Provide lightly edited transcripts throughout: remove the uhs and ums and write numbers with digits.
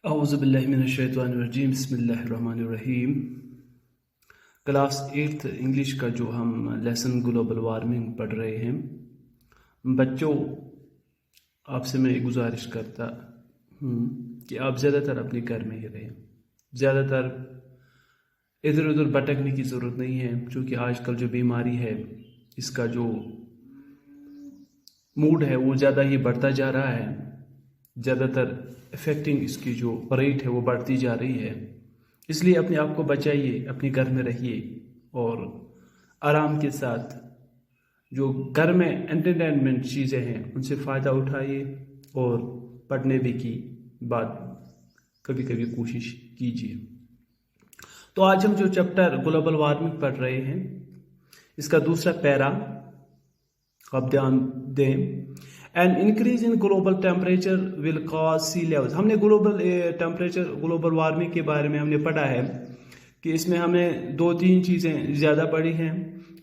औज़ुबिल्लाहिमिनश्शैतानिर्रजीम बिस्मिल्लाहिर्रहमानिर्रहीम। Class 8th English का जो हम लेसन ग्लोबल वार्मिंग पढ़ रहे हैं बच्चों, आपसे मैं गुजारिश करता हूँ कि आप ज़्यादातर अपने घर में ही रहें। ज़्यादातर इधर उधर भटकने की ज़रूरत नहीं है, क्योंकि आजकल जो बीमारी है इसका जो मूड है वो ज़्यादा ही बढ़ता जा रहा है। ज़्यादातर इफेक्टिंग इसकी जो रेट है वो बढ़ती जा रही है। इसलिए अपने आप को बचाइए, अपने घर में रहिए और आराम के साथ जो घर में एंटरटेनमेंट चीज़ें हैं उनसे फ़ायदा उठाइए और पढ़ने भी की बात कभी कभी कोशिश कीजिए। तो आज हम जो चैप्टर ग्लोबल वार्मिंग पढ़ रहे हैं इसका दूसरा पैरा आप ध्यान दें। An increase in global temperature will cause sea levels. हमने ग्लोबल टेम्परेचर ग्लोबल वार्मिंग के बारे में हमने पढ़ा है कि इसमें हमें 2-3 चीज़ें ज़्यादा पढ़ी हैं।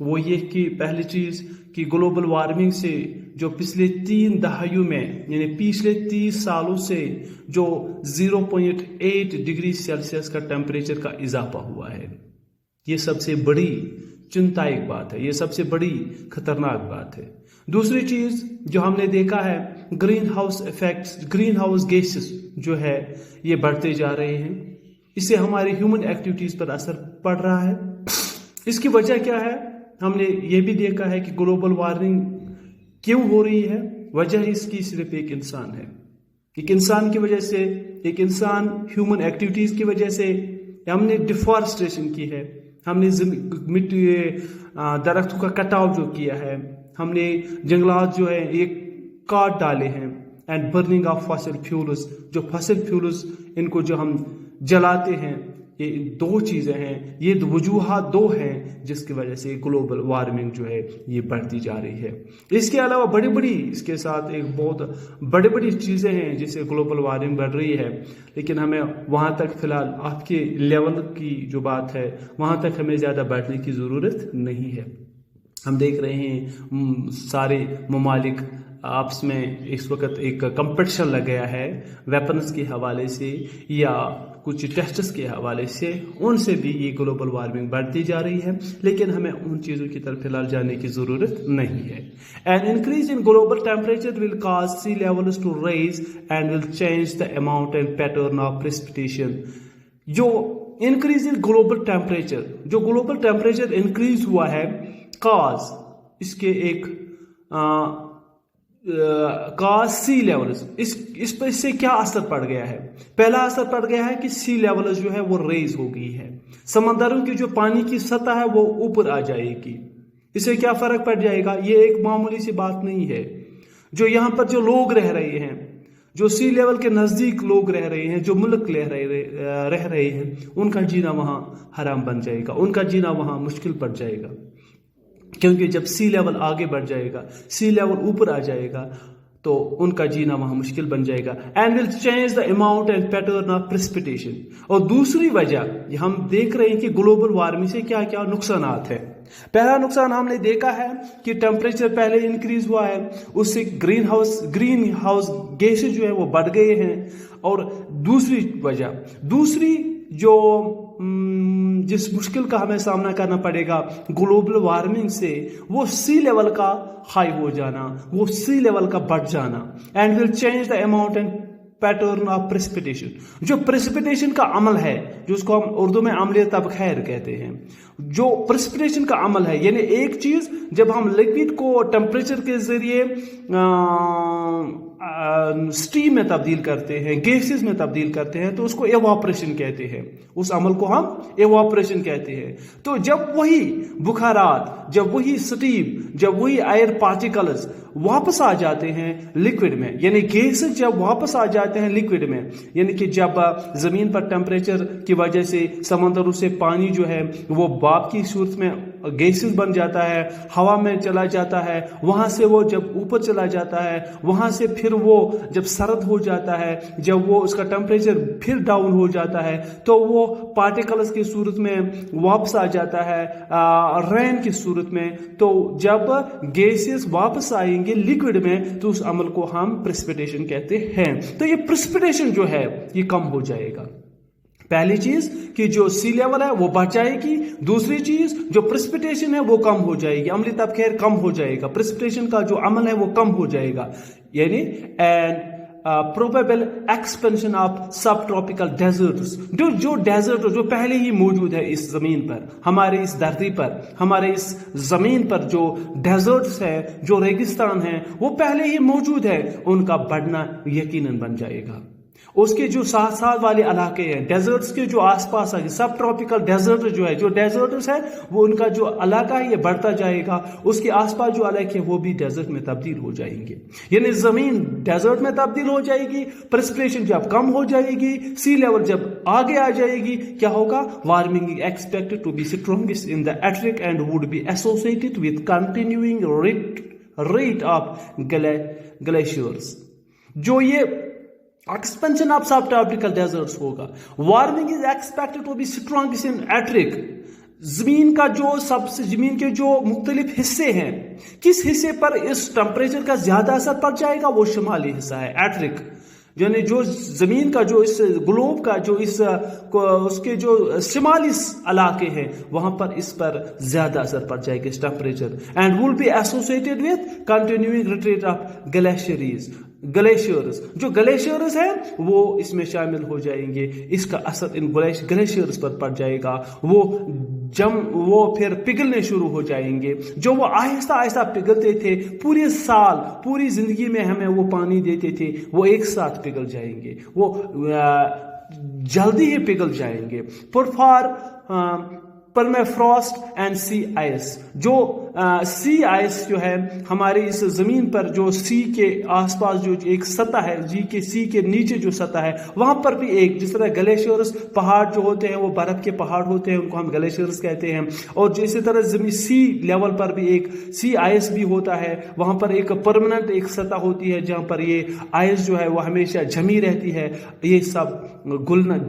वो ये कि पहली चीज़ कि ग्लोबल वार्मिंग से जो पिछले 3 दहाइयों में यानी पिछले 30 सालों से जो 0.8 डिग्री सेल्सियस का टेम्परेचर का इजाफा हुआ है, ये सबसे बड़ी चिंताजनक बात है, ये सबसे बड़ी खतरनाक बात है। दूसरी चीज जो हमने देखा है, green house effects, green house gases जो है ये बढ़ते जा रहे हैं। इससे हमारी ह्यूमन एक्टिविटीज पर असर पड़ रहा है। इसकी वजह क्या है? हमने ये भी देखा है कि ग्लोबल वार्मिंग क्यों हो रही है। वजह इसकी सिर्फ एक इंसान है। एक इंसान की वजह से, एक इंसान ह्यूमन एक्टिविटीज की वजह से हमने डिफॉरेस्टेशन की है, हमने मिट्टी दरख्तों का कटाव जो किया है, हमने जंगलात जो है एक काट डाले हैं। And burning of fossil fuels, जो फॉसिल फ्यूल्स इनको जो हम जलाते हैं, ये 2 चीज़ें हैं, ये वजूहात 2 हैं जिसकी वजह से ग्लोबल वार्मिंग जो है ये बढ़ती जा रही है। इसके अलावा बड़ी बड़ी इसके साथ एक बहुत बड़ी बड़ी चीज़ें हैं जिससे ग्लोबल वार्मिंग बढ़ रही है, लेकिन हमें वहाँ तक फिलहाल आपके लेवल की जो बात है वहाँ तक हमें ज़्यादा बढ़ने की ज़रूरत नहीं है। हम देख रहे हैं सारे ममालिक आपस में इस वक्त एक कंपटीशन लग गया है वेपन्स के हवाले से या कुछ टेस्ट्स के हवाले से, उनसे भी ये ग्लोबल वार्मिंग बढ़ती जा रही है, लेकिन हमें उन चीज़ों की तरफ फिलहाल जाने की ज़रूरत नहीं है। An increase in global temperature will cause sea levels to raise and will change the amount and pattern of precipitation. जो इंक्रीज इन ग्लोबल टेम्परेचर, जो ग्लोबल टेम्परेचर इंक्रीज हुआ है, कॉज इसके एक कॉज सी लेवल्स, इस पर इससे क्या असर पड़ गया है? पहला असर पड़ गया है कि सी लेवल जो है वो रेज हो गई है, समंदरों की जो पानी की सतह है वो ऊपर आ जाएगी। इससे क्या फर्क पड़ जाएगा? ये एक मामूली सी बात नहीं है। जो यहाँ पर जो लोग रह रहे हैं, जो सी लेवल के नजदीक लोग रह रहे हैं, जो मुल्क रह रहे हैं, उनका जीना वहां हराम बन जाएगा, उनका जीना वहां मुश्किल पड़ जाएगा। क्योंकि जब सी लेवल आगे बढ़ जाएगा, सी लेवल ऊपर आ जाएगा, तो उनका जीना वहां मुश्किल बन जाएगा। And will change the amount and pattern of precipitation. और दूसरी वजह हम देख रहे हैं कि ग्लोबल वार्मिंग से क्या क्या नुकसान है। पहला नुकसान हमने देखा है कि टेम्परेचर पहले इंक्रीज हुआ है, उससे ग्रीन हाउस गैसेज जो है वो बढ़ गए हैं। और दूसरी जो जिस मुश्किल का हमें सामना करना पड़ेगा ग्लोबल वार्मिंग से, वो सी लेवल का हाई हो जाना, वो सी लेवल का बढ़ जाना। And will change the amount and pattern of precipitation. जो प्रेसिपिटेशन का अमल है, जो उसको हम उर्दू में अमले तबखैर कहते हैं, जो प्रेसिपिटेशन का अमल है, यानी एक चीज जब हम लिक्विड को टेम्परेचर के जरिए स्टीम में तब्दील करते हैं, गैसेस में तब्दील करते हैं, तो उसको एवापोरेशन कहते हैं। उस अमल को हम एवापोरेशन कहते हैं। तो जब वही बुखारात, जब वही स्टीम, जब वही एयर पार्टिकल्स वापस आ जाते हैं लिक्विड में, यानी गैसेस जब वापस आ जाते हैं लिक्विड में, यानी कि जब जमीन पर टेम्परेचर की वजह से समंदरों से पानी जो है वो भाप की सूरत में गैसेस बन जाता है, हवा में चला जाता है, वहां से वो जब ऊपर चला जाता है, वहां से फिर वो जब सर्द हो जाता है, जब वो उसका टेम्परेचर फिर डाउन हो जाता है, तो वो पार्टिकल्स की सूरत में वापस आ जाता है रेन की सूरत में। तो जब गैसेस वापस आएंगे लिक्विड में तो उस अमल को हम प्रेसिपिटेशन कहते हैं। तो ये प्रेसिपिटेशन जो है ये कम हो जाएगा। पहली चीज कि जो सी लेवल है वो बढ़ जाएगी, दूसरी चीज जो प्रेसिपिटेशन है वो कम हो जाएगी, अमली तबखैर कम हो जाएगा, प्रेसिपिटेशन का जो अमल है वो कम हो जाएगा। यानी and probable expansion of subtropical desserts, जो डेजर्ट जो पहले ही मौजूद है इस जमीन पर, हमारे इस धरती पर, हमारे इस जमीन पर जो डेजर्ट्स है, जो रेगिस्तान है वो पहले ही मौजूद है, उनका बढ़ना यकीनन बन जाएगा। उसके जो साथ साथ वाले इलाके हैं डेजर्ट्स के जो आसपास है, सब ट्रॉपिकल डेजर्ट जो है, जो डेजर्ट्स है वो उनका जो इलाका है ये बढ़ता जाएगा, उसके आसपास जो इलाके हैं वो भी डेजर्ट में तब्दील हो जाएंगे। यानी जमीन डेजर्ट में तब्दील हो जाएगी, प्रेसिपिटेशन जब कम हो जाएगी, सी लेवल जब आगे आ जाएगी, क्या होगा? Warming expected to be strongest in the एट्रिक and would be associated with continuing rate of glaciers. जो ये expansion of subtropical deserts होगा, warming is expected to be strongest in एट्रिक। जमीन का जो सबसे जमीन के जो मुख्तलिफ हिस्से हैं, किस हिस्से पर इस टेम्परेचर का ज्यादा असर पड़ जाएगा? वो शुमाली हिस्सा है एट्रिक। यानी जो जमीन का जो इस ग्लोब का जो इस उसके जो शिमाली इलाके हैं वहां पर इस पर ज्यादा असर पड़ जाएगा इस temperature, and will be associated with continuing retreat of glaciers. जो ग्लेशियर्स है वो इसमें शामिल हो जाएंगे, इसका असर इन ग्लेशियर्स पर पड़ जाएगा, वो फिर पिघलने शुरू हो जाएंगे। जो वो आहिस्ता आहिस्ता पिघलते थे, पूरे साल पूरी जिंदगी में हमें वो पानी देते थे, वो एक साथ पिघल जाएंगे, वो जल्दी ही पिघल जाएंगे। परमेफ्रॉस्ट एंड सी आइस, जो सी आइस जो है हमारे इस जमीन पर जो सी के आसपास जो एक सतह है, सी के नीचे जो सतह है वहां पर भी एक, जिस तरह ग्लेशियर्स पहाड़ जो होते हैं वो बर्फ के पहाड़ होते हैं, उनको हम ग्लेशियर्स कहते हैं। और इसी तरह जमीन सी लेवल पर भी एक सी आइस भी होता है, वहां पर एक परमानेंट एक सतह होती है जहां पर ये आइस जो है वो हमेशा जमी रहती है, ये सब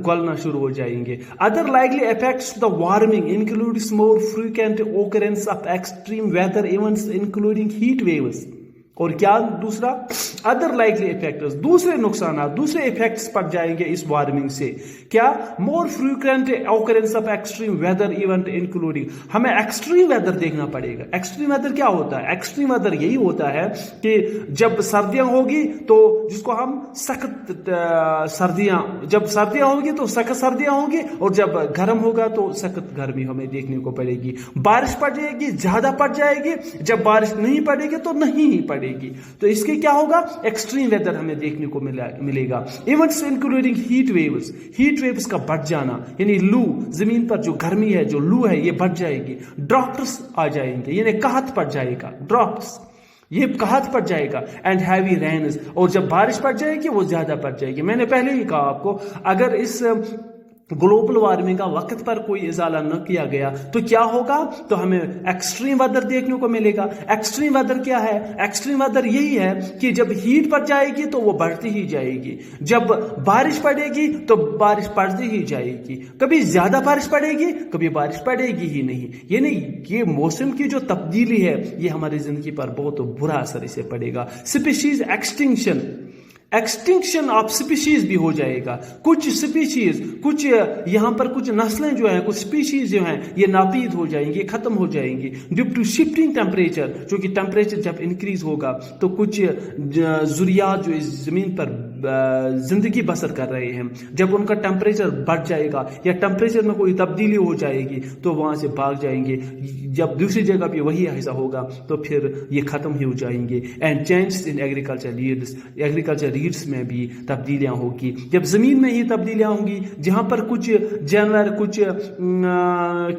गलना शुरू हो जाएंगे। Other likely effects the warming includes more frequent occurrence of extreme weather events including heat waves। और क्या दूसरा? अदर लाइकली इफेक्ट्स, दूसरे नुकसान, दूसरे इफेक्ट्स पड़ जाएंगे इस वार्मिंग से। क्या? More frequent occurrence of extreme weather event including, हमें एक्सट्रीम वेदर देखना पड़ेगा। एक्सट्रीम वेदर क्या होता है? एक्सट्रीम वेदर यही होता है कि जब सर्दियां होगी तो जिसको हम सख्त सर्दियां, जब सर्दियां होगी तो सख्त सर्दियां होगी, और जब गर्म होगा तो सख्त गर्मी हमें देखने को पड़ेगी। बारिश पड़ जाएगी, ज्यादा पड़ जाएगी, जब बारिश नहीं पड़ेगी तो नहीं ही पड़ेगी। तो इसके क्या होगा? एक्सट्रीम वेदर हमें देखने को मिलेगा। इवेंट्स इंक्लूडिंग हीट वेव्स का बढ़ जाना, यानी लू, जमीन पर जो गर्मी है, जो लू है, ये बढ़ जाएगी। ड्रॉप्स आ जाएंगे, यानी कहत पड़ जाएगा, ड्रॉप्स, ये कहत पड़ जाएगा। एंड हैवी रेन्स, और जब बारिश पड़ जाएगी वो ज्यादा पड़ जाएगी। मैंने पहले ही कहा आपको, अगर इस ग्लोबल वार्मिंग का वक्त पर कोई इजाला न किया गया तो क्या होगा? तो हमें एक्सट्रीम वेदर देखने को मिलेगा। एक्सट्रीम वेदर क्या है? एक्सट्रीम वेदर यही है कि जब हीट पड़ जाएगी तो वो बढ़ती ही जाएगी, जब बारिश पड़ेगी तो बारिश पड़ती ही जाएगी, कभी ज्यादा बारिश पड़ेगी, कभी बारिश पड़ेगी ही नहीं। यानी ये मौसम की जो तब्दीली है ये हमारी जिंदगी पर बहुत बुरा असर इसे पड़ेगा। स्पीशीज एक्सटिंक्शन ऑफ स्पीशीज भी हो जाएगा। कुछ स्पीशीज, कुछ यहाँ पर कुछ नस्लें जो हैं, कुछ स्पीशीज जो हैं ये नापीद हो जाएंगी, खत्म हो जाएंगी ड्यू टू शिफ्टिंग टेम्परेचर। जो कि टेम्परेचर जब इंक्रीज होगा तो कुछ ज़ुरियात जो इस जमीन पर जिंदगी बसर कर रहे हैं, जब उनका टेम्परेचर बढ़ जाएगा या टेम्परेचर में कोई तब्दीली हो जाएगी तो वहां से भाग जाएंगे। जब दूसरी जगह पे वही ऐसा होगा तो फिर ये खत्म ही हो जाएंगे। And change in agriculture reads में भी तब्दीलियां होगी। जब जमीन में ही तब्दीलियां होंगी, जहां पर कुछ जानवर, कुछ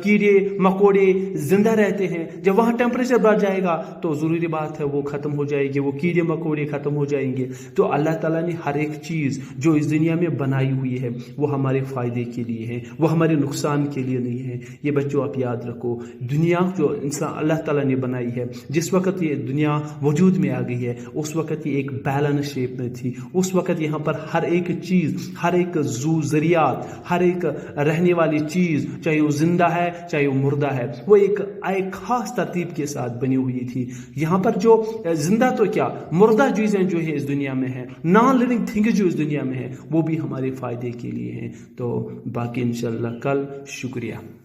कीड़े मकोड़े जिंदा रहते हैं, जब वहां टेम्परेचर बढ़ जाएगा तो जरूरी बात है वो खत्म हो जाएगी, वो कीड़े मकोड़े खत्म हो जाएंगे। तो अल्लाह ताला ने हर ہر ایک چیز جو اس دنیا میں بنائی ہوئی ہے وہ ہمارے فائدے کے لیے ہے، وہ ہمارے نقصان کے لیے نہیں ہے۔ یہ بچوں آپ یاد رکھو، دنیا جو انسان اللہ تعالیٰ نے بنائی ہے، جس وقت یہ دنیا وجود میں آ گئی ہے اس وقت یہ ایک بیلنس شیپ میں تھی۔ اس وقت یہاں پر ہر ایک چیز، ہر ایک ذریعات، ہر ایک رہنے والی چیز، چاہے وہ زندہ ہے چاہے وہ مردہ ہے، وہ ایک خاص ترتیب کے ساتھ بنی ہوئی تھی۔ یہاں پر جو زندہ تو کیا، مردہ چیزیں جو ہے اس دنیا میں ہیں، نان لیونگ تھنگز جو اس دنیا میں ہیں، وہ بھی ہمارے فائدے کے لیے ہیں۔ تو باقی انشاءاللہ کل۔ شکریہ۔